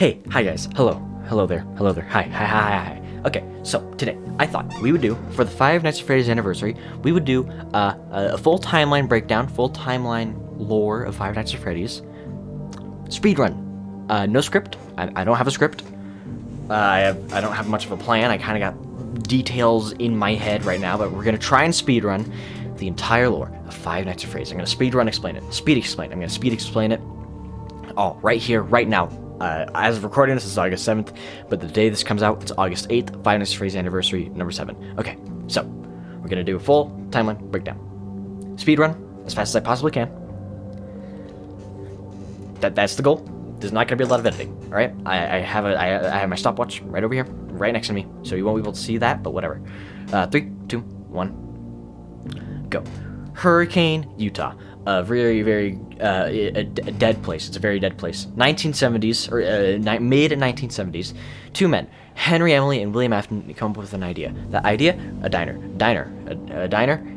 Hi guys, hello there, hi. Okay, so today I thought we would do, for the Five Nights at Freddy's anniversary, we would do a full timeline breakdown, full timeline lore of Five Nights at Freddy's. Speedrun. No script. I don't have a script. I don't have much of a plan. I kind of got details in my head right now, but we're gonna try and speedrun the entire lore of Five Nights at Freddy's. I'm gonna speedrun explain it. I'm gonna speed explain it. All right here, right now. As of recording this is August 7th, but the day this comes out, it's August 8th, Five Nights at Freddy's anniversary, number 7. Okay, so, we're gonna do a full timeline breakdown. Speedrun, as fast as I possibly can. That's the goal. There's not gonna be a lot of editing, alright? I have my stopwatch right over here, right next to me, so you won't be able to see that, but whatever. 3, 2, 1, go. Hurricane, Utah. A very a dead place. It's a very dead place. 1970s, or mid 1970s. Two men, Henry, Emily, and William Afton, come up with an idea. That idea, a diner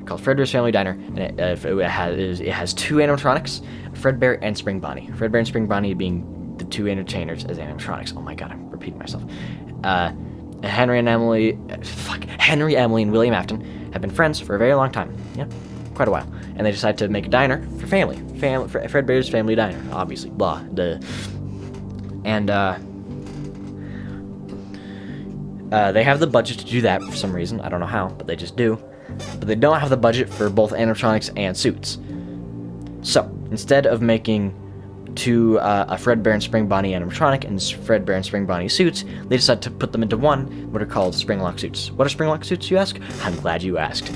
called Fredbear's Family Diner, and it has two animatronics, Fredbear and Spring Bonnie. Fredbear and Spring Bonnie being the two entertainers as animatronics. Oh my god, I'm repeating myself. Henry, Emily, and William Afton have been friends for a very long time. Yeah. Quite a while, and they decide to make a diner for family, Fredbear's Family Diner, obviously, blah, duh. And they have the budget to do that for some reason. I don't know how, but they just do. But they don't have the budget for both animatronics and suits. So instead of making two a Fredbear and Spring Bonnie animatronic and Fredbear and Spring Bonnie suits, they decide to put them into one, what are called Springlock suits. What are Springlock suits, you ask? I'm glad you asked.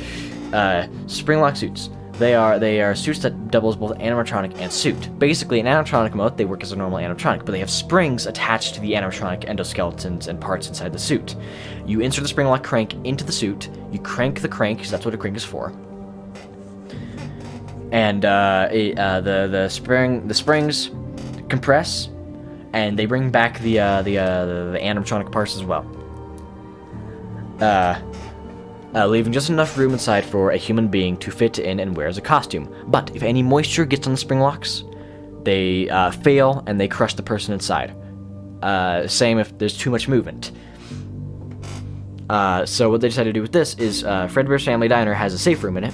Springlock suits. They are suits that double as both animatronic and suit. Basically, in animatronic mode, they work as a normal animatronic, but they have springs attached to the animatronic endoskeletons and parts inside the suit. You insert the springlock crank into the suit, you crank the crank, because that's what a crank is for, and the springs compress, and they bring back the animatronic parts as well. Leaving just enough room inside for a human being to fit in and wear as a costume. But if any moisture gets on the spring locks, they fail and they crush the person inside. Same if there's too much movement. So what they decided to do with this is Fredbear's Family Diner has a safe room in it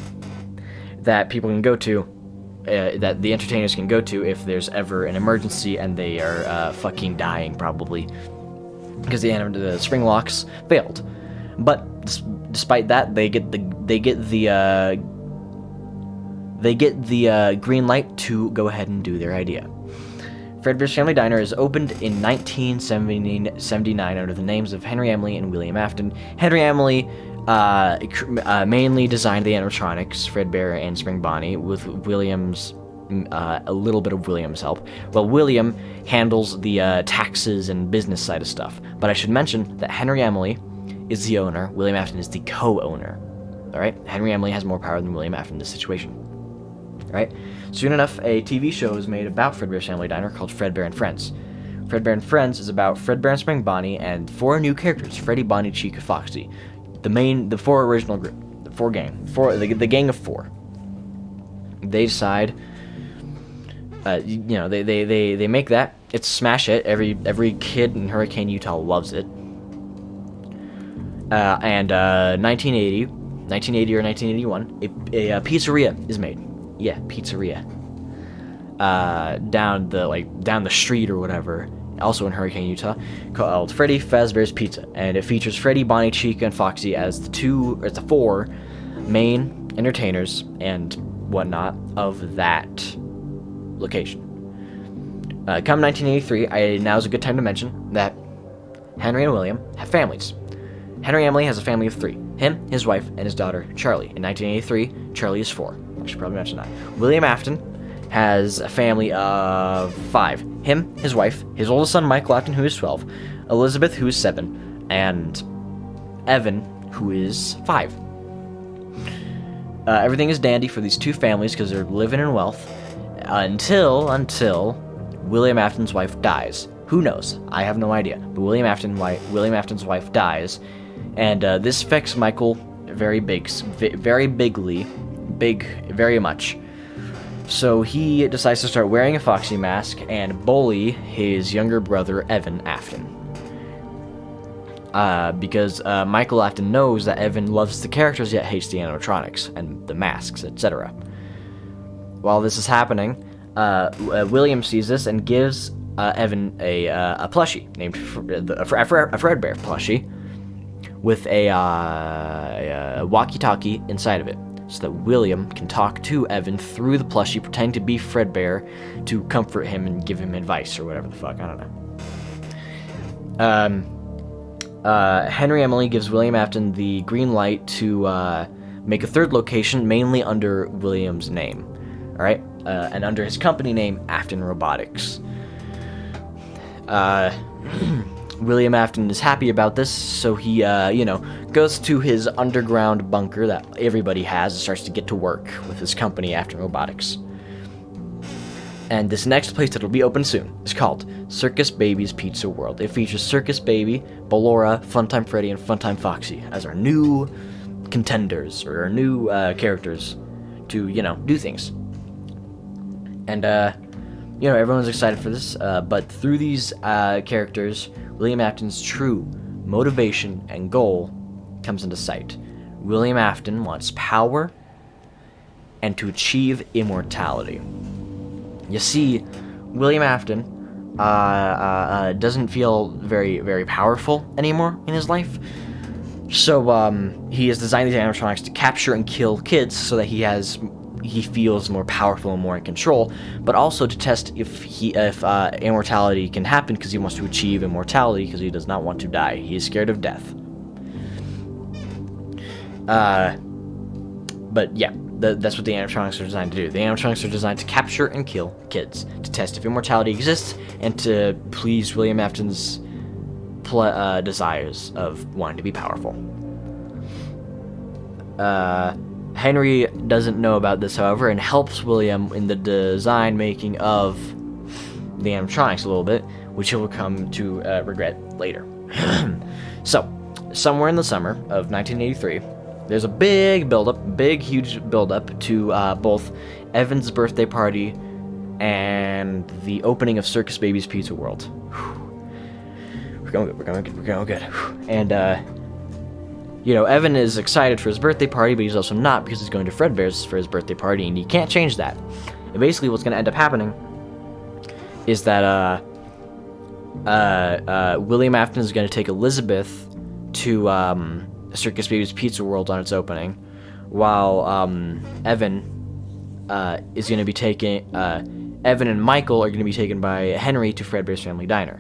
that people can go to, that the entertainers can go to if there's ever an emergency and they are fucking dying probably because the spring locks failed. But despite that, they get the green light to go ahead and do their idea. Fredbear's Family Diner is opened in 1979 under the names of Henry, Emily, and William Afton. Henry Emily mainly designed the animatronics, Fredbear and Spring Bonnie, with William's a little bit of William's help. Well, William handles the taxes and business side of stuff. But I should mention that Henry Emily is the owner, William Afton is the co-owner. Alright? Henry Emily has more power than William Afton in this situation. Alright? Soon enough, a TV show is made about Fredbear's Family Diner called Fredbear and Friends. Fredbear and Friends is about Fredbear and Spring Bonnie and 4 new characters, Freddy, Bonnie, Chica, Foxy. The 4 original group. The gang of 4. They decide, they make that. It's smash hit. Every kid in Hurricane, Utah loves it. And 1980 or 1981, a pizzeria is made. Yeah, pizzeria. Down the street or whatever, also in Hurricane, Utah, called Freddy Fazbear's Pizza, and it features Freddy, Bonnie, Chica, and Foxy as the 4 main entertainers and whatnot of that location. Come 1983, now's a good time to mention that Henry and William have families. Henry Emily has a family of 3. Him, his wife, and his daughter, Charlie. In 1983, Charlie is 4. I should probably mention that. William Afton has a family of 5. Him, his wife, his oldest son, Michael Afton, who is 12, Elizabeth, who is 7, and Evan, who is 5. Everything is dandy for these 2 families because they're living in wealth until William Afton's wife dies. Who knows? I have no idea. But William Afton's wife dies, and this affects Michael very much. So he decides to start wearing a Foxy mask and bully his younger brother, Evan Afton. Because Michael Afton knows that Evan loves the characters yet hates the animatronics and the masks, etc. While this is happening, William sees this and gives Evan a plushie named a Fredbear plushie with a walkie-talkie inside of it, so that William can talk to Evan through the plushie, pretending to be Fredbear to comfort him and give him advice or whatever the fuck. I don't know. Henry Emily gives William Afton the green light to make a third location, mainly under William's name. All right, and under his company name, Afton Robotics. William Afton is happy about this, so he, goes to his underground bunker that everybody has and starts to get to work with his company, Afton Robotics. And this next place that'll be open soon is called Circus Baby's Pizza World. It features Circus Baby, Ballora, Funtime Freddy, and Funtime Foxy as our new contenders, or our new characters to, do things. And, everyone's excited for this, but through these characters, William Afton's true motivation and goal comes into sight. William Afton wants power and to achieve immortality. You see, William Afton doesn't feel very, very powerful anymore in his life. So he has designed these animatronics to capture and kill kids so that he feels more powerful and more in control, but also to test if immortality can happen, because he wants to achieve immortality because he does not want to die. He is scared of death. But yeah, that's what the animatronics are designed to do. The animatronics are designed to capture and kill kids, to test if immortality exists, and to please William Afton's desires of wanting to be powerful. Henry doesn't know about this, however, and helps William in the design making of the animatronics a little bit, which he will come to regret later. So, somewhere in the summer of 1983, there's a huge build-up to both Evan's birthday party and the opening of Circus Baby's Pizza World. We're going good. And, Evan is excited for his birthday party, but he's also not, because he's going to Fredbear's for his birthday party, and he can't change that. And basically what's going to end up happening is that William Afton is going to take Elizabeth to Circus Baby's Pizza World on its opening, while Evan is going to be taking... Evan and Michael are going to be taken by Henry to Fredbear's Family Diner.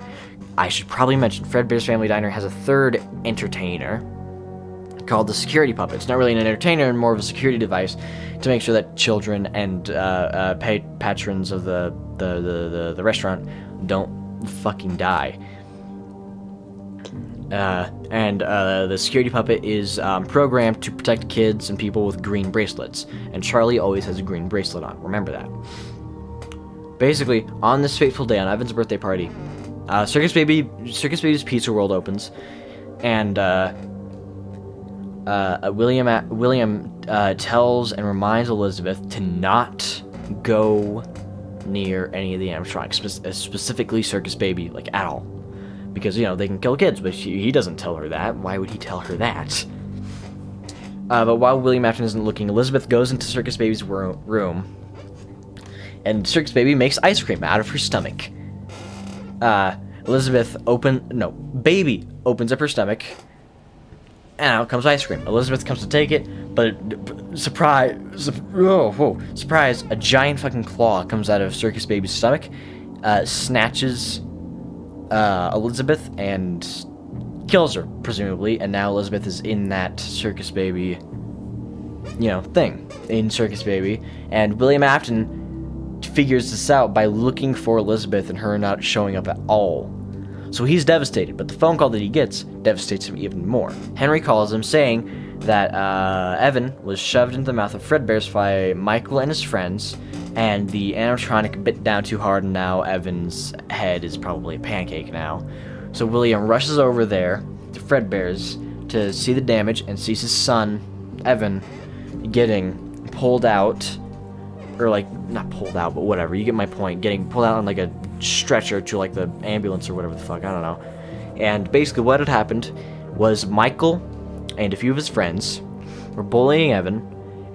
I should probably mention, Fredbear's Family Diner has a third entertainer called the security puppet. It's not really an entertainer, and more of a security device to make sure that children and patrons of the restaurant don't fucking die. The security puppet is programmed to protect kids and people with green bracelets, and Charlie always has a green bracelet on. Remember that. Basically, on this fateful day, on Evan's birthday party, Circus Baby's Pizza World opens, and William tells and reminds Elizabeth to not go near any of the animatronics, specifically Circus Baby, at all. Because, they can kill kids, but he doesn't tell her that. Why would he tell her that? But while William Afton isn't looking, Elizabeth goes into Circus Baby's room, and Circus Baby makes ice cream out of her stomach. Baby opens up her stomach, and out comes ice cream. Elizabeth comes to take it, but surprise, a giant fucking claw comes out of Circus Baby's stomach, snatches Elizabeth and kills her, presumably, and now Elizabeth is in that Circus Baby, thing, in Circus Baby, and William Afton figures this out by looking for Elizabeth and her not showing up at all. So he's devastated, but the phone call that he gets devastates him even more. Henry calls him saying that Evan was shoved into the mouth of Fredbear's by Michael and his friends, and the animatronic bit down too hard, and now Evan's head is probably a pancake now. So William rushes over there to Fredbear's to see the damage and sees his son, Evan, getting pulled out or like not pulled out, but whatever. You get my point. Getting pulled out on like a stretcher to like the ambulance or whatever the fuck. I don't know. And basically, what had happened was Michael and a few of his friends were bullying Evan,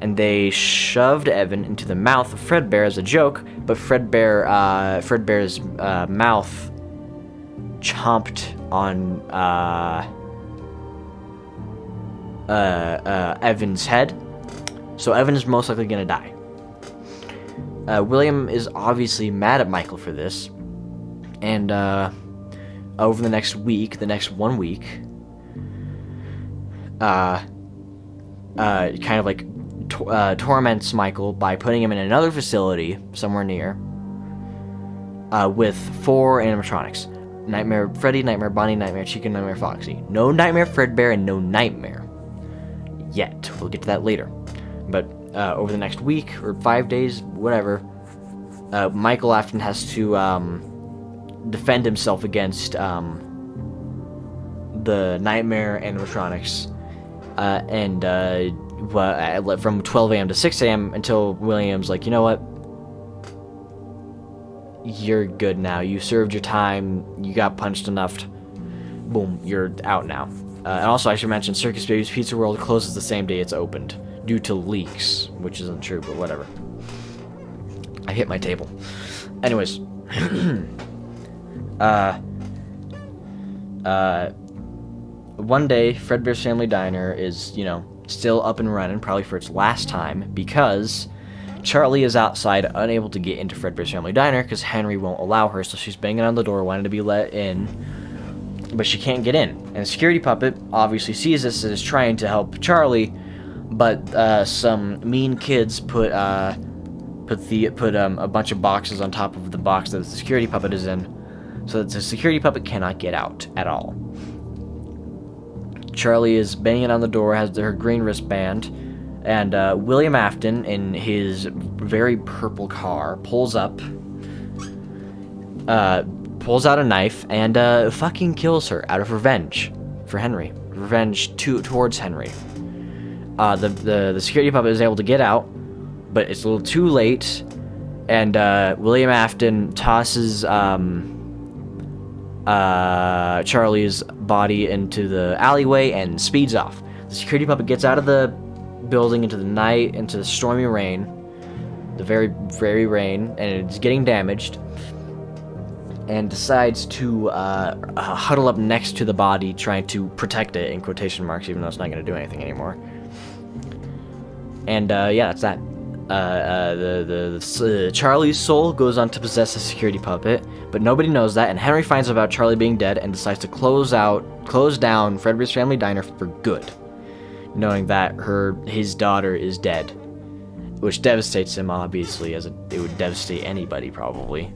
and they shoved Evan into the mouth of Fredbear as a joke. But Fredbear's mouth chomped on Evan's head, so Evan is most likely gonna die. William is obviously mad at Michael for this, and over the next 1 week, kind of like torments Michael by putting him in another facility somewhere near with 4 animatronics. Nightmare Freddy, Nightmare Bonnie, Nightmare Chica, Nightmare Foxy. No Nightmare Fredbear and no Nightmare yet. We'll get to that later. But over the next week or 5 days, whatever, Michael Afton has to defend himself against the Nightmare animatronics, from 12 a.m. to 6 a.m. until William's like, you know what? You're good now. You served your time. You got punched enough. Boom, you're out now. And also, I should mention, Circus Baby's Pizza World closes the same day it's opened due to leaks, which isn't true, but whatever. I hit my table. Anyways, one day, Fredbear's Family Diner is, still up and running, probably for its last time, because Charlie is outside, unable to get into Fredbear's Family Diner because Henry won't allow her, so she's banging on the door, wanting to be let in, but she can't get in. And the security puppet obviously sees this and is trying to help Charlie, but some mean kids put a bunch of boxes on top of the box that the security puppet is in, so that the security puppet cannot get out at all. Charlie is banging on the door, has her green wristband, and William Afton, in his very purple car, pulls out a knife, and fucking kills her out of revenge for Henry. Revenge towards Henry. The security puppet is able to get out, but it's a little too late, and William Afton tosses Charlie's body into the alleyway and speeds off. The security puppet gets out of the building into the night, into the stormy rain, the very, very rain, and it's getting damaged, and decides to huddle up next to the body, trying to protect it, in quotation marks, even though it's not going to do anything anymore. And yeah, that's that. Charlie's soul goes on to possess the security puppet, but nobody knows that, and Henry finds out about Charlie being dead and decides to close down Fredbear's Family Diner for good, knowing that his daughter is dead, which devastates him, obviously, as it would devastate anybody, probably.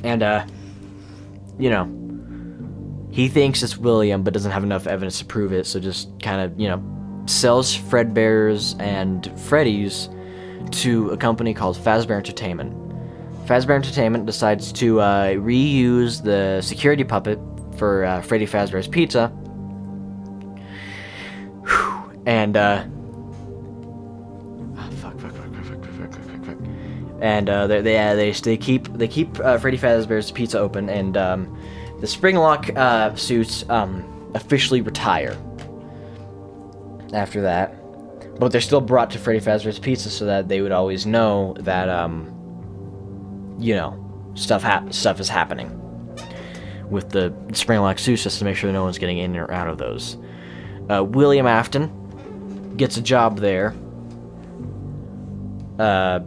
And, he thinks it's William, but doesn't have enough evidence to prove it, so just kind of, sells Fredbear's and Freddy's to a company called Fazbear Entertainment. Fazbear Entertainment decides to reuse the security puppet for Freddy Fazbear's Pizza, and and they keep Freddy Fazbear's Pizza open, and the Springlock suits officially retire after that, but they're still brought to Freddy Fazbear's Pizza so that they would always know that stuff is happening with the Springlock suits, just to make sure no one's getting in or out of those. William Afton gets a job there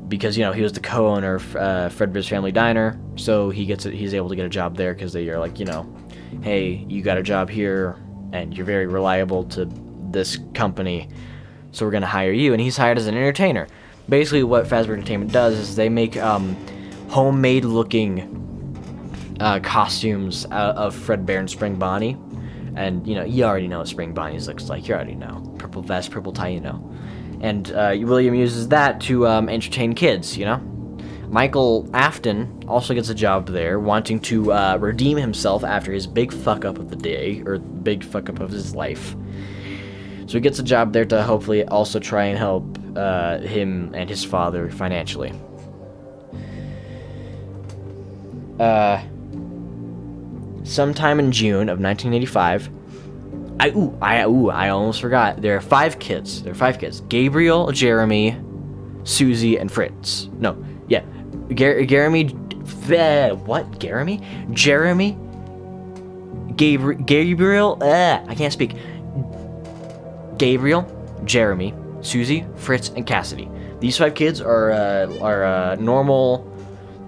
because he was the co-owner of Fredbear's Family Diner, so he's able to get a job there because they are like, hey, you got a job here and you're very reliable to this company, so we're gonna hire you. And he's hired as an entertainer. Basically, what Fazbear Entertainment does is they make homemade looking costumes out of Fredbear and Spring Bonnie, and you already know what Spring Bonnie's looks like. You already know, purple vest, purple tie, and William uses that to entertain kids. Michael Afton also gets a job there, wanting to redeem himself after his big fuck up of the day, or big fuck up of his life. So he gets a job there to hopefully also try and help him and his father financially. Sometime in June of 1985, I almost forgot. There are 5 kids. Gabriel, Jeremy, Susie, and Fritz. No, yeah, Jeremy, Gabriel. I can't speak. Gabriel, Jeremy, Susie, Fritz, and Cassidy. These 5 kids are normal.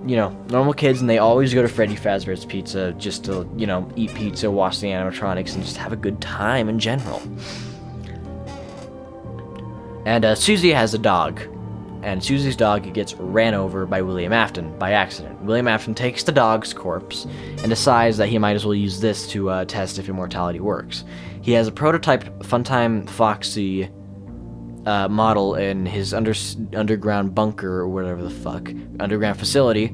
Normal kids, and they always go to Freddy Fazbear's Pizza just to, eat pizza, watch the animatronics, and just have a good time in general. And Susie has a dog, and Susie's dog gets ran over by William Afton by accident. William Afton takes the dog's corpse and decides that he might as well use this to test if immortality works. He has a prototype Funtime Foxy model in his underground bunker, or whatever the fuck, underground facility,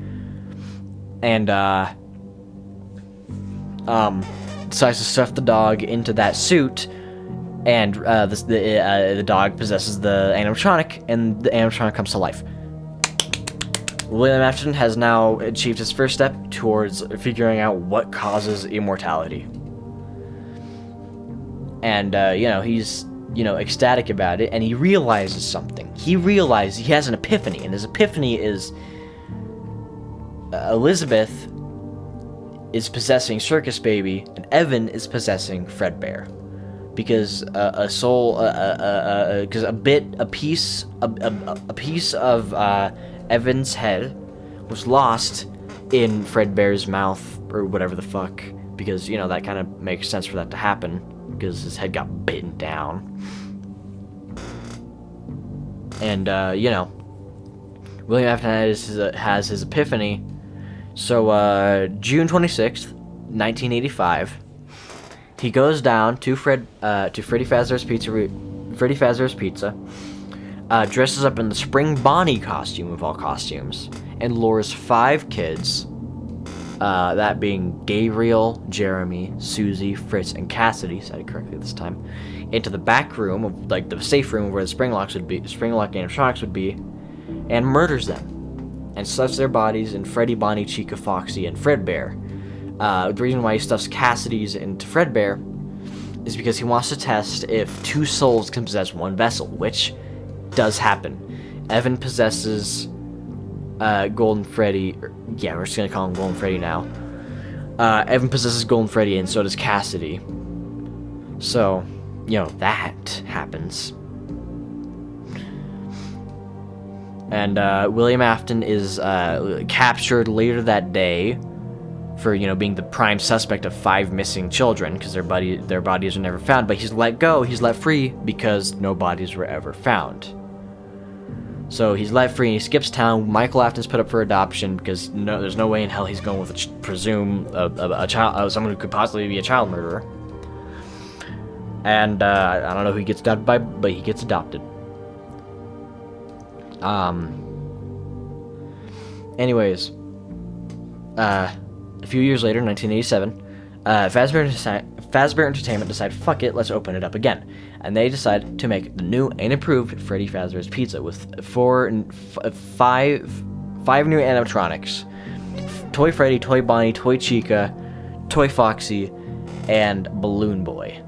and decides to stuff the dog into that suit, and the dog possesses the animatronic, and the animatronic comes to life. William Afton has now achieved his first step towards figuring out what causes immortality, and he's ecstatic about it, and he realizes something. He has an epiphany, and his epiphany is Elizabeth is possessing Circus Baby, and Evan is possessing Fredbear, because a piece of Evan's head was lost in Fredbear's mouth, or whatever the fuck, because that kind of makes sense for that to happen, because his head got bitten down. And William Afton has his epiphany. So June 26th, 1985, he goes down to Freddy Fazbear's Pizza, dresses up in the Spring Bonnie costume of all costumes, and lures 5 kids, that being Gabriel, Jeremy, Susie, Fritz, and Cassidy, said it correctly this time, into the back room of, the safe room where the spring lock animatronics would be, and murders them, and stuffs their bodies in Freddy, Bonnie, Chica, Foxy, and Fredbear. The reason why he stuffs Cassidy's into Fredbear is because he wants to test if 2 souls can possess 1 vessel, which does happen. Evan possesses Golden Freddy. Yeah, we're just gonna call him Golden Freddy now. Evan possesses Golden Freddy, and so does Cassidy. So, that happens. And William Afton is captured later that day for being the prime suspect of 5 missing children, because their bodies are never found. But he's let go. He's let free because no bodies were ever found. So he's let free and he skips town. Michael Afton's put up for adoption because there's no way in hell he's going with a child, someone who could possibly be a child murderer. And I don't know who he gets adopted by, but he gets adopted. Anyways, a few years later, 1987, Fazbear Entertainment decided, fuck it, let's open it up again. And they decided to make the new and improved Freddy Fazbear's Pizza with 5 new animatronics: Toy Freddy, Toy Bonnie, Toy Chica, Toy Foxy, and Balloon Boy.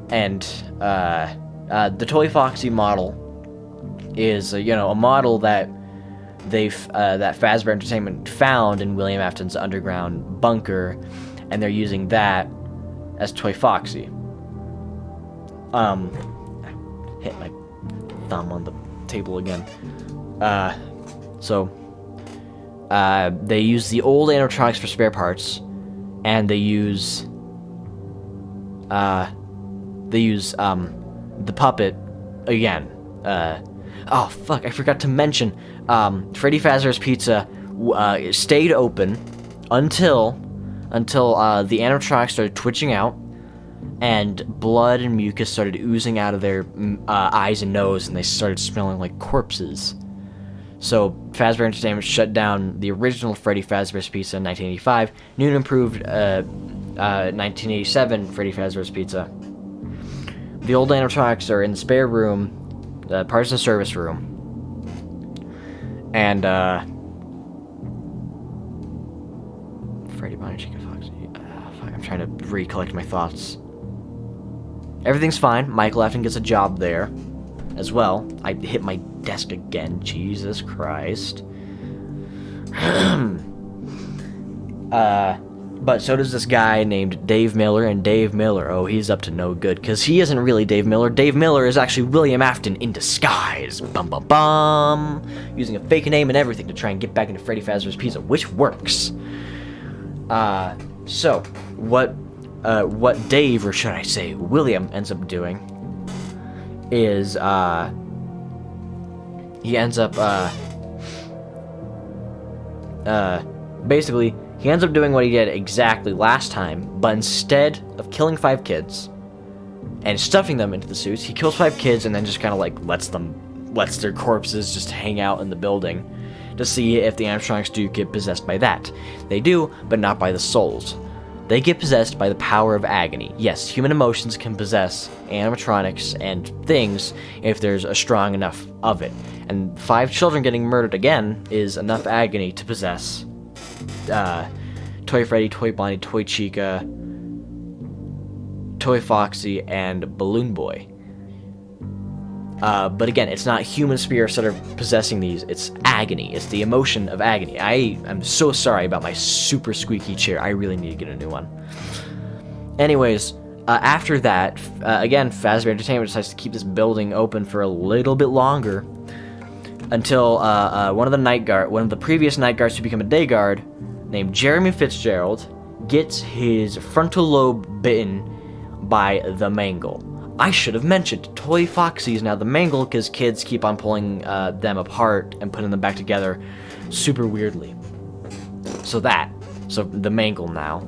And the Toy Foxy model is a model that that Fazbear Entertainment found in William Afton's underground bunker, and they're using that as Toy Foxy. Hit my thumb on the table again. So they use the old animatronics for spare parts, and they use the puppet again. Oh fuck! I forgot to mention. Freddy Fazbear's Pizza stayed open until the animatronics started twitching out, and blood and mucus started oozing out of their eyes and nose, and they started smelling like corpses. So Fazbear Entertainment shut down the original Freddy Fazbear's Pizza in 1985. New and improved 1987 Freddy Fazbear's Pizza. The old animatronics are in the spare room, the parts and service room. And, Freddy, Bonnie, Chica, Foxy. Fuck, I'm trying to recollect my thoughts. Everything's fine. Michael Afton gets a job there as well. I hit my desk again. Jesus Christ. But so does this guy named Dave Miller, and Dave Miller, oh, he's up to no good, because he isn't really Dave Miller. Dave Miller is actually William Afton in disguise. Bum bum bum. Using a fake name and everything to try and get back into Freddy Fazbear's Pizza, which works. So, what Dave, or should I say William, ends up doing is, he ends up, basically, he ends up doing what he did exactly last time, but instead of killing 5 kids and stuffing them into the suits, he kills 5 kids and then just kind of like lets their corpses just hang out in the building to see if the animatronics do get possessed by that. They do, but not by the souls. They get possessed by the power of agony. Yes, human emotions can possess animatronics and things if there's a strong enough of it. And 5 children getting murdered again is enough agony to possess Toy Freddy, Toy Bonnie, Toy Chica, Toy Foxy, and Balloon Boy. But again, it's not human spirits that are possessing these, it's agony. It's the emotion of agony. I am so sorry about my super squeaky chair. I really need to get a new one. Anyways, after that, again, Fazbear Entertainment decides to keep this building open for a little bit longer until one of the previous night guards to become a day guard, named Jeremy Fitzgerald, gets his frontal lobe bitten by the Mangle. I should have mentioned, Toy Foxy is now the Mangle because kids keep on pulling them apart and putting them back together super weirdly. So the Mangle now,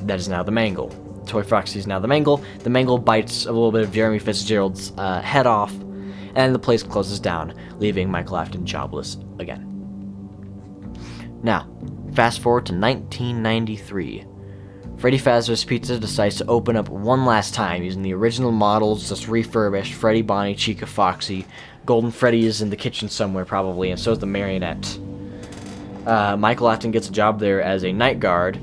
that is now the Mangle. Toy Foxy is now the Mangle. The Mangle bites a little bit of Jeremy Fitzgerald's head off, and the place closes down, leaving Michael Afton jobless again. Now, fast forward to 1993. Freddy Fazbear's Pizza decides to open up one last time using the original models, just refurbished. Freddy, Bonnie, Chica, Foxy. Golden Freddy is in the kitchen somewhere probably, and so is the marionette. Michael Afton gets a job there as a night guard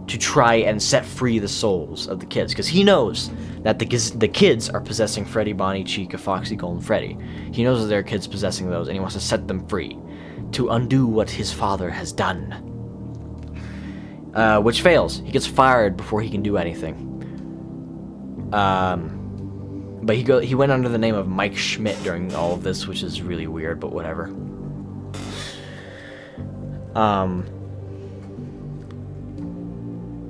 to try and set free the souls of the kids, because he knows that the kids are possessing Freddy, Bonnie, Chica, Foxy, Golden Freddy. He knows that there are kids possessing those, and he wants to set them free to undo what his father has done. Which fails. He gets fired before he can do anything. But he went under the name of Mike Schmidt during all of this, which is really weird, but whatever.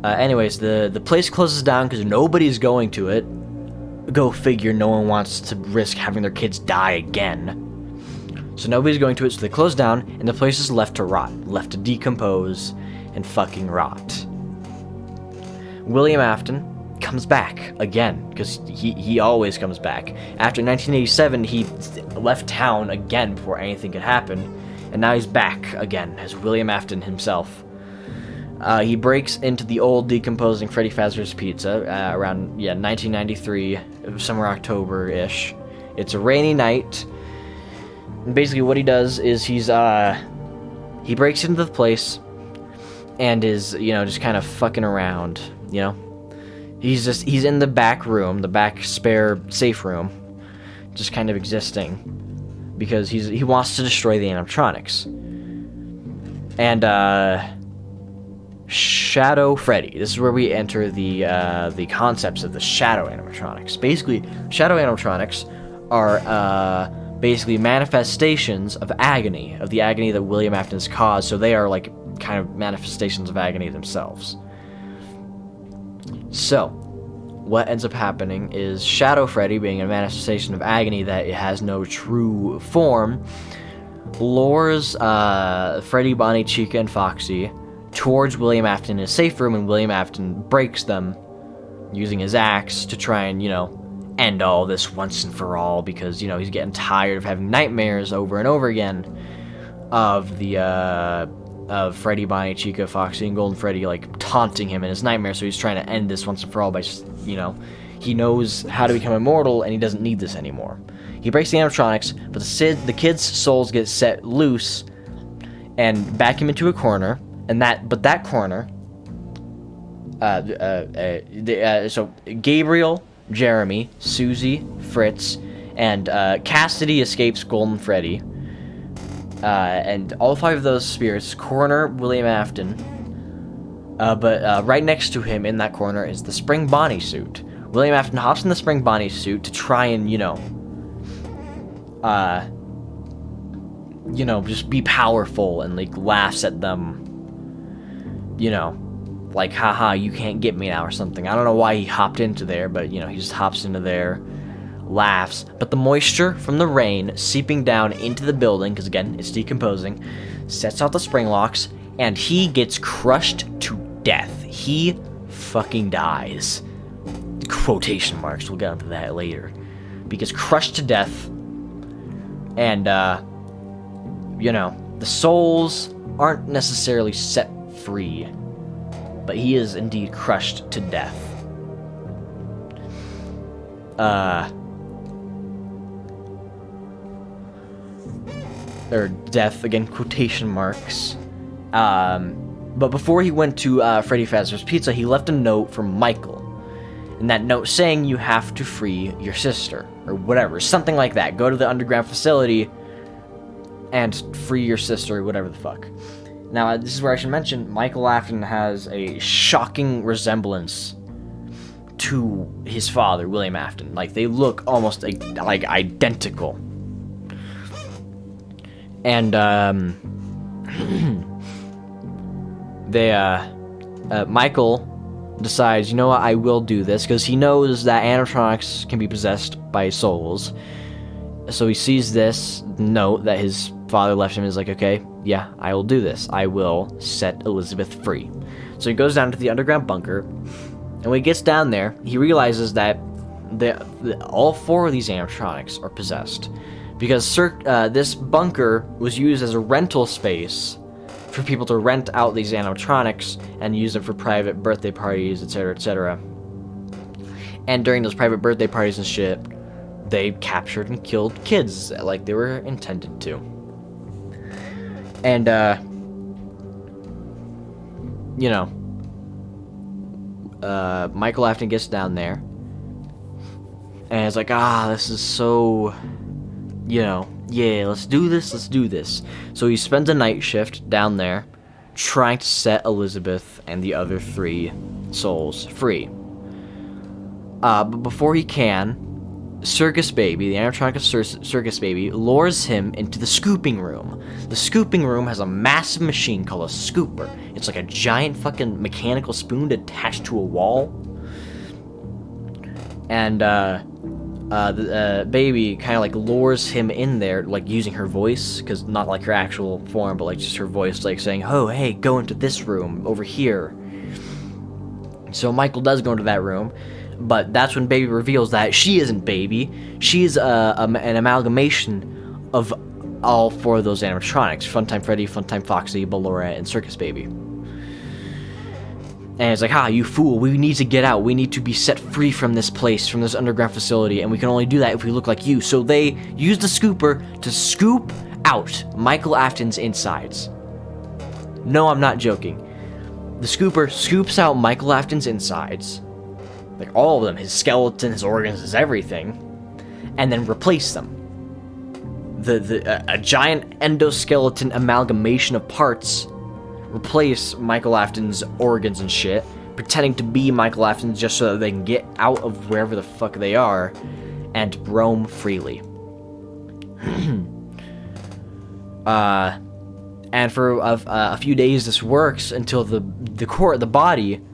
Anyways, the place closes down because nobody's going to it. Go figure, no one wants to risk having their kids die again. So nobody's going to it, so they close down, and the place is left to rot, left to decompose and fucking rot. William Afton comes back again, because he always comes back. After 1987, he left town again before anything could happen, and now he's back again as William Afton himself. He breaks into the old decomposing Freddy Fazbear's Pizza around 1993, somewhere October-ish. It's a rainy night. And basically what he does is he breaks into the place and is, just kind of fucking around, He's in the back room, the back spare safe room, just kind of existing because he wants to destroy the animatronics. And Shadow Freddy. This is where we enter the concepts of the shadow animatronics. Basically, shadow animatronics are basically manifestations of agony, of the agony that William Afton's caused, so they are like kind of manifestations of agony themselves. So, what ends up happening is Shadow Freddy, being a manifestation of agony that it has no true form, lures Freddy, Bonnie, Chica, and Foxy towards William Afton in his safe room, and William Afton breaks them using his axe to try and, end all this once and for all, because, he's getting tired of having nightmares over and over again of of Freddy, Bonnie, Chica, Foxy, and Golden Freddy, taunting him in his nightmares, so he's trying to end this once and for all by, he knows how to become immortal, and he doesn't need this anymore. He breaks the animatronics, but the kids' souls get set loose and back him into a corner. And that corner, so Gabriel, Jeremy, Susie, Fritz, and Cassidy escapes Golden Freddy. And all 5 of those spirits corner William Afton. But right next to him in that corner is the Spring Bonnie suit. William Afton hops in the Spring Bonnie suit to try and, just be powerful and, like, laughs at them. Like, haha, you can't get me now or something. I don't know why he hopped into there, but, he just hops into there, laughs. But the moisture from the rain seeping down into the building, because, again, it's decomposing, sets out the spring locks, and he gets crushed to death. He fucking dies. Quotation marks, we'll get into that later. Because crushed to death, and, the souls aren't necessarily set free, but he is indeed crushed to death. Or death, again, quotation marks. But before he went to Freddy Fazbear's Pizza, he left a note from Michael. And that note saying you have to free your sister, or whatever, something like that. Go to the underground facility and free your sister, or whatever the fuck. Now, this is where I should mention, Michael Afton has a shocking resemblance to his father, William Afton. Like, they look almost like identical. And, Michael decides, you know what, I will do this, because he knows that animatronics can be possessed by souls. So he sees this note that his father left him and is like, okay, yeah, I will do this. I will set Elizabeth free. So he goes down to the underground bunker, and when he gets down there, he realizes that all 4 of these animatronics are possessed. Because this bunker was used as a rental space for people to rent out these animatronics and use them for private birthday parties, etc., etc. And during those private birthday parties and shit, they captured and killed kids like they were intended to. And, Michael Afton gets down there, and it's like, this is so, yeah, let's do this. So he spends a night shift down there, trying to set Elizabeth and the other 3 souls free. But before he can, Circus Baby, the animatronic of Circus Baby, lures him into the scooping room. The scooping room has a massive machine called a scooper. It's like a giant fucking mechanical spoon attached to a wall. And, the baby kind of like lures him in there, like using her voice, because not like her actual form, but like just her voice, like saying, oh, hey, go into this room over here. So Michael does go into that room, but that's when Baby reveals that she isn't Baby. She's an amalgamation of all 4 of those animatronics: Funtime Freddy, Funtime Foxy, Ballora, and Circus Baby. And it's like, you fool, we need to get out. We need to be set free from this place, from this underground facility, and we can only do that if we look like you. So they use the scooper to scoop out Michael Afton's insides. No, I'm not joking. The scooper scoops out Michael Afton's insides, like all of them, his skeleton, his organs, his everything, and then replace them. A giant endoskeleton amalgamation of parts replace Michael Afton's organs and shit, pretending to be Michael Afton just so that they can get out of wherever the fuck they are and roam freely. And for a few days this works until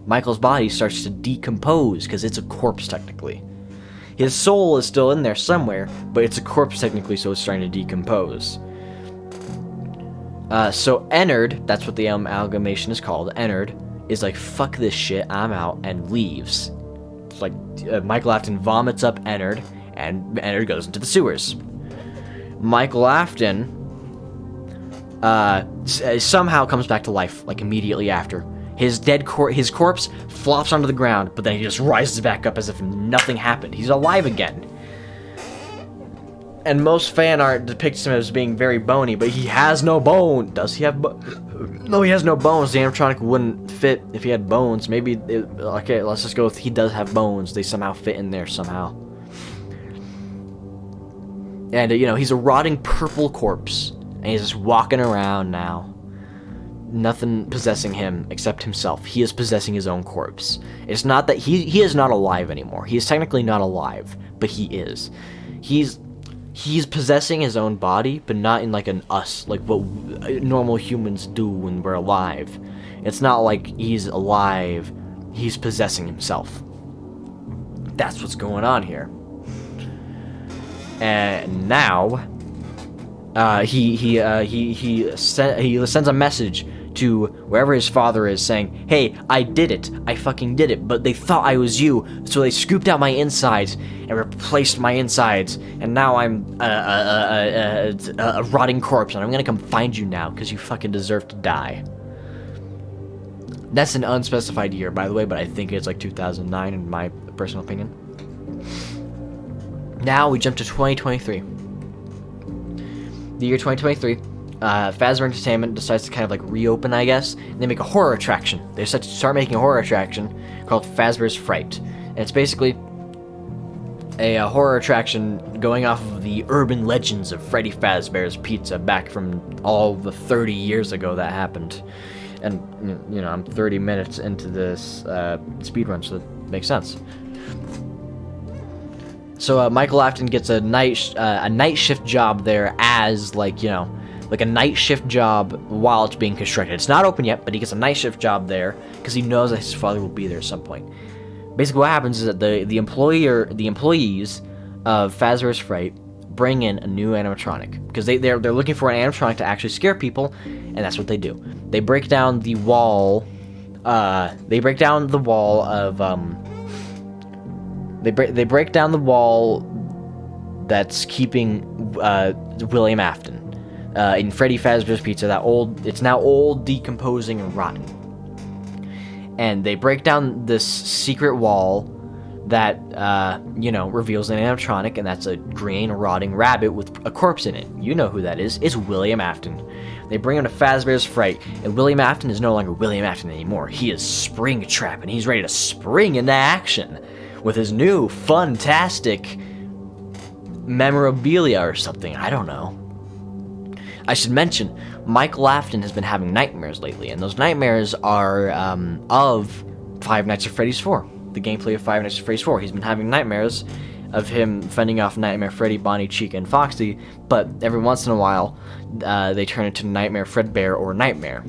Michael's body starts to decompose, because it's a corpse technically. His soul is still in there somewhere, but it's a corpse technically, so it's starting to decompose. So Ennard, that's what the amalgamation is called, Ennard, is like, fuck this shit, I'm out, and leaves. It's like, Michael Afton vomits up Ennard, and Ennard goes into the sewers. Michael Afton, somehow comes back to life, like, immediately after. His corpse flops onto the ground, but then he just rises back up as if nothing happened. He's alive again. And most fan art depicts him as being very bony, but he has no bone. Does he have No, he has no bones. The animatronic wouldn't fit if he had bones. Maybe, okay, let's just go with he does have bones. They somehow fit in there somehow. And, you know, he's a rotting purple corpse. And he's just walking around now. Nothing possessing him except himself. He is possessing his own corpse. It's not that he is not alive anymore. He is technically not alive, but he is. He's possessing his own body, but not in like an us, like what normal humans do when we're alive. It's not like he's alive, he's possessing himself. That's what's going on here. And now, he sends a message to wherever his father is saying, hey, I did it. I fucking did it. But they thought I was you, so they scooped out my insides and replaced my insides. And now I'm a rotting corpse, and I'm gonna come find you now because you fucking deserve to die. That's an unspecified year, by the way, but I think it's like 2009 in my personal opinion. Now we jump to 2023. The year 2023. Fazbear Entertainment decides to kind of like reopen, I guess, and they make a horror attraction. They decide to start making a horror attraction called Fazbear's Fright. And it's basically a horror attraction going off of the urban legends of Freddy Fazbear's Pizza back from all the 30 years ago that happened. And, you know, I'm 30 minutes into this speedrun, so that makes sense. So Michael Afton gets a night shift job there as, like, you know, like a night shift job while it's being constructed. It's not open yet, but he gets a night shift job there because he knows that his father will be there at some point. Basically, what happens is that the employees of Fazbear's Fright bring in a new animatronic because they're looking for an animatronic to actually scare people, and that's what they do. They break down the wall. They break down the wall of They break down the wall that's keeping William Afton in Freddy Fazbear's Pizza. It's now old, decomposing, and rotten. And they break down this secret wall that you know, reveals an animatronic, and that's a green, rotting rabbit with a corpse in it. You know who that is? It's William Afton. They bring him to Fazbear's Fright, and William Afton is no longer William Afton anymore. He is Springtrap, and he's ready to spring into action with his new, fantastic memorabilia or something. I don't know. I should mention, Michael Afton has been having nightmares lately, and those nightmares are of Five Nights at Freddy's 4. The gameplay of Five Nights at Freddy's 4. He's been having nightmares of him fending off Nightmare Freddy, Bonnie, Chica, and Foxy, but every once in a while, they turn into Nightmare Fredbear or Nightmare.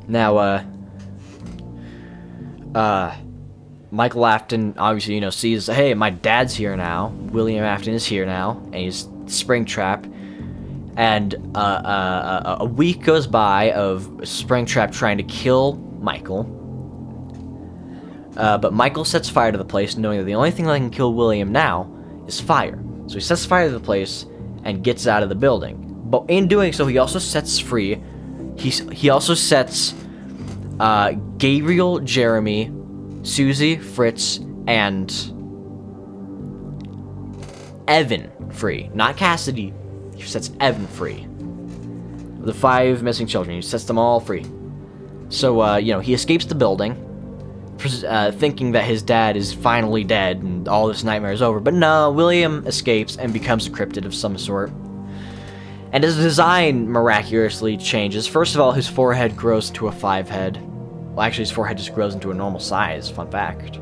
Now, Michael Afton obviously, you know, sees, hey, my dad's here now. William Afton is here now, and he's Springtrap. And a week goes by of Springtrap trying to kill Michael. But Michael sets fire to the place, knowing that the only thing that can kill William now is fire. So he sets fire to the place and gets out of the building. But in doing so, he also sets free. He also sets Gabriel, Jeremy, Susie, Fritz, and Evan free. Not Cassidy. He sets Evan free. The 5 missing children. He sets them all free. So, you know, he escapes the building, thinking that his dad is finally dead and all this nightmare is over. But no, William escapes and becomes a cryptid of some sort. And his design miraculously changes. First of all, his forehead grows to a 5 head. Well, actually, his forehead just grows into a normal size. Fun fact.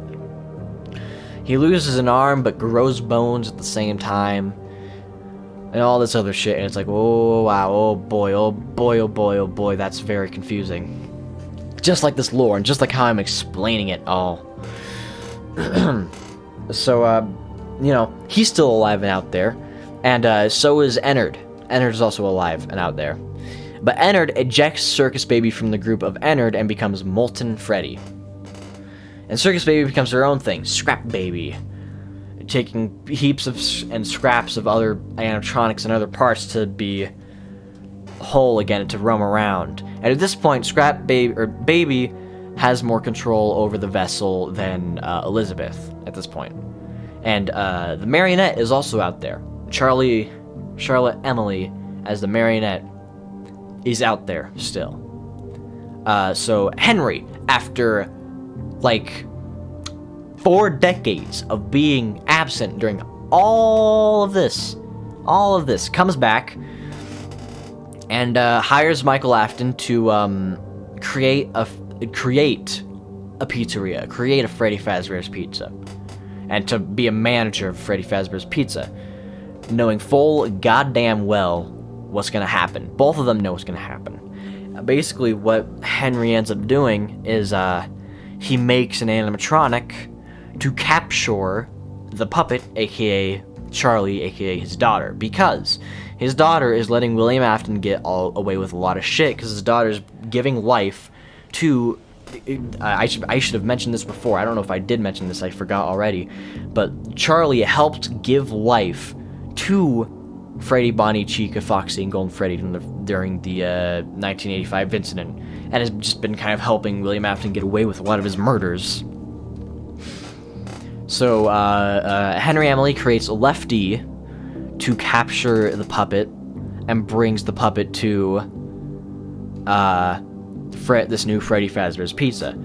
He loses an arm, but grows bones at the same time. And all this other shit. And it's like, oh, wow, oh, boy, oh, boy, oh, boy, oh, boy. That's very confusing. Just like this lore, and just like how I'm explaining it all. So, you know, he's still alive and out there. And so is Ennard. Ennard is also alive and out there. But Ennard ejects Circus Baby from the group of Ennard and becomes Molten Freddy. And Circus Baby becomes her own thing, Scrap Baby, taking heaps of and scraps of other animatronics and other parts to be whole again and to roam around. And at this point, Scrap Baby has more control over the vessel than Elizabeth at this point. And the Marionette is also out there, Charlotte Emily as the marionette is out there still. So Henry, after like 4 decades of being absent during all of this, comes back and hires Michael Afton to create a pizzeria, create a Freddy Fazbear's Pizza, and to be a manager of Freddy Fazbear's Pizza, knowing full goddamn well what's gonna happen. Both of them know what's gonna happen. Basically, what Henry ends up doing is he makes an animatronic to capture the puppet, aka Charlie, aka his daughter, because his daughter is letting William Afton get away with a lot of shit, because his daughter's giving life to... I should have mentioned this before. I don't know if I did mention this, I forgot already. But Charlie helped give life to Freddy, Bonnie, Chica, Foxy, and Golden Freddy during the 1985 incident, and has just been kind of helping William Afton get away with a lot of his murders. So Henry Emily creates Lefty to capture the puppet and brings the puppet to this new Freddy Fazbear's Pizza.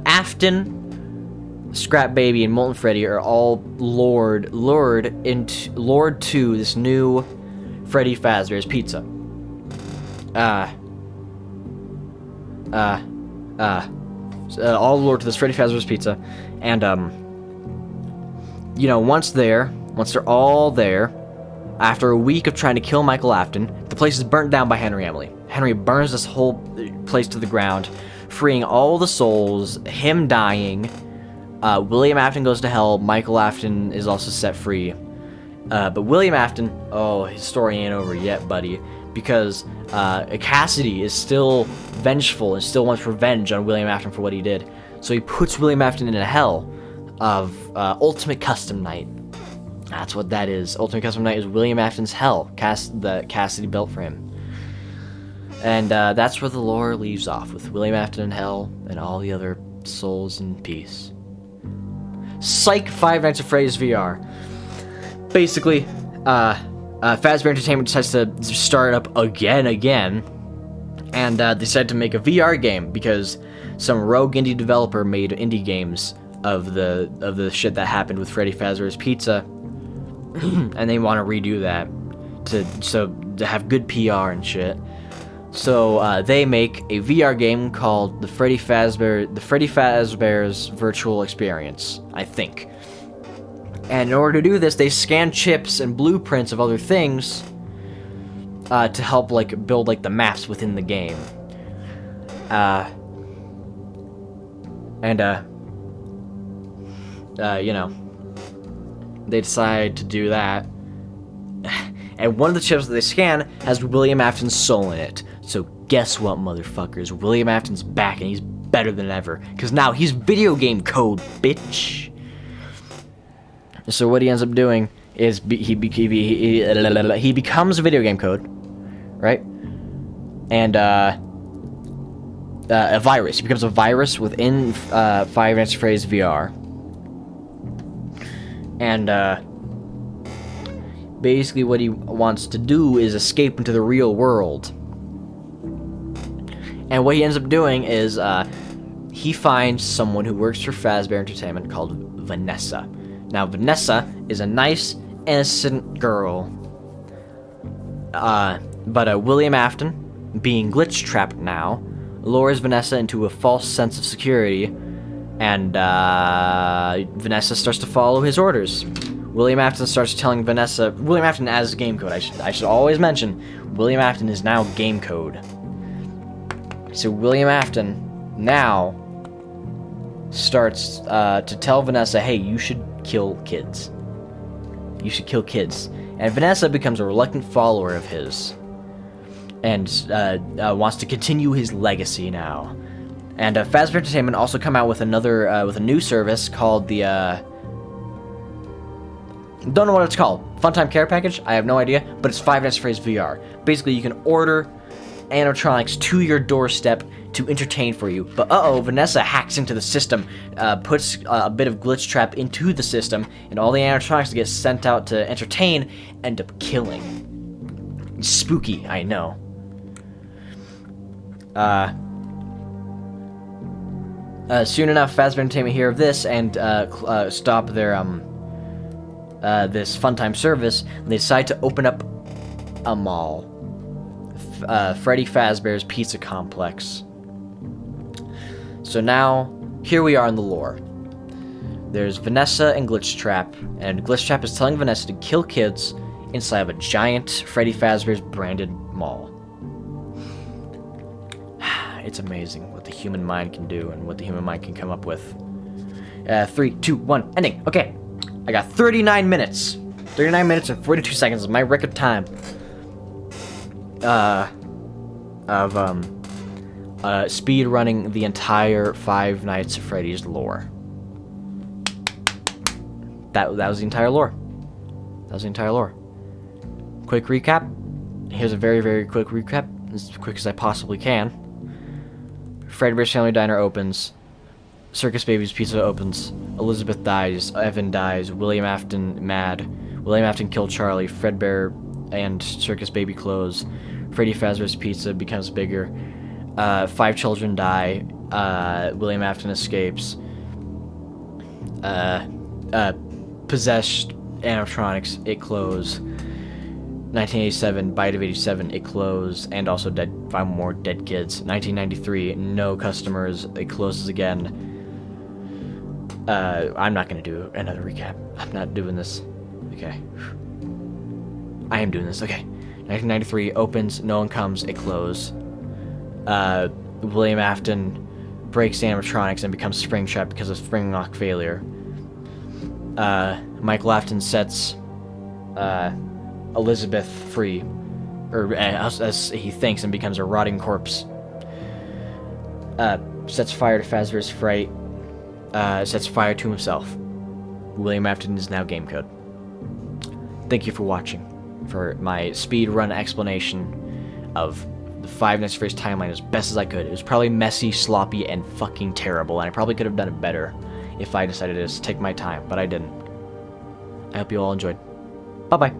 Afton, Scrap Baby, and Molten Freddy are all lured to this new Freddy Fazbear's Pizza. All lured to this Freddy Fazbear's Pizza, and once they're all there, after a week of trying to kill Michael Afton, the place is burnt down by Henry Emily. Henry burns this whole place to the ground, freeing all the souls, him dying. William Afton goes to hell. Michael Afton is also set free. But William Afton, his story ain't over yet, buddy, because Cassidy is still vengeful and still wants revenge on William Afton for what he did. So he puts William Afton in a hell of Ultimate Custom Night. That's what that is. Ultimate Custom Night is William Afton's hell. The Cassidy built for him. And that's where the lore leaves off, with William Afton in hell and all the other souls in peace. Psych! Five Nights at Freddy's VR. Basically, Fazbear Entertainment decides to start up again, and decided to make a VR game because some rogue indie developer made indie games of the shit that happened with Freddy Fazbear's Pizza, and they want to redo that to have good PR and shit. So they make a VR game called the Freddy Fazbear's Virtual Experience, I think. And in order to do this, they scan chips and blueprints of other things to help build the maps within the game. They decide to do that. And one of the chips that they scan has William Afton's soul in it. So guess what, motherfuckers? William Afton's back, and he's better than ever. Because now he's video game code, bitch. So what he ends up doing is he becomes a video game code, right? And a virus. He becomes a virus within Five Nights at Freddy's VR. And basically what he wants to do is escape into the real world. And what he ends up doing is he finds someone who works for Fazbear Entertainment called Vanessa. Now, Vanessa is a nice, innocent girl. But William Afton, being glitch-trapped now, lures Vanessa into a false sense of security, and Vanessa starts to follow his orders. William Afton starts telling Vanessa... William Afton as game code, I should always mention. William Afton is now game code. So William Afton now starts to tell Vanessa, hey, you should kill kids. You should kill kids. And Vanessa becomes a reluctant follower of his, and wants to continue his legacy now. And Fazbear Entertainment also come out with with a new service called the don't know what it's called. Funtime Care Package? I have no idea, but it's Five Nights at Freddy's VR. Basically, you can order animatronics to your doorstep to entertain for you. But Vanessa hacks into the system, puts a bit of glitch trap into the system, and all the animatronics that get sent out to entertain end up killing. Spooky, I know. Soon enough, Fazbear Entertainment hear of this and stop their this Funtime service. And they decide to open up a mall, Freddy Fazbear's Pizza Complex. So now, here we are in the lore. There's Vanessa and Glitch Trap, and Glitch Trap is telling Vanessa to kill kids inside of a giant Freddy Fazbear's branded mall. It's amazing what the human mind can do and what the human mind can come up with. 3, 2, 1, ending. Okay, I got 39 minutes. 39 minutes and 42 seconds is my record time. Speed running the entire Five Nights at Freddy's lore. That was the entire lore. That was the entire lore. Quick recap. Here's a very, very quick recap, as quick as I possibly can. Fredbear's Family Diner opens. Circus Baby's Pizza opens. Elizabeth dies. Evan dies. William Afton mad. William Afton killed Charlie. Fredbear and Circus Baby close. Freddy Fazbear's Pizza becomes bigger. 5 children die. William Afton escapes. Possessed animatronics, it closed. 1987, Bite of 87, it closed. And also 5 more dead kids. 1993, no customers, it closes again. I'm not gonna do another recap. I'm not doing this. Okay. I am doing this, okay. 1993 opens, no one comes, it closes. William Afton breaks the animatronics and becomes Springtrap because of spring lock failure. Michael Afton sets Elizabeth free, or as he thinks, and becomes a rotting corpse. Sets fire to Fazbear's Fright. Sets fire to himself. William Afton is now game code. Thank you for watching. For my speed run explanation of the Five Nights at Freddy's timeline as best as I could. It was probably messy, sloppy, and fucking terrible, and I probably could have done it better if I decided to just take my time, but I didn't. I hope you all enjoyed. Bye-bye.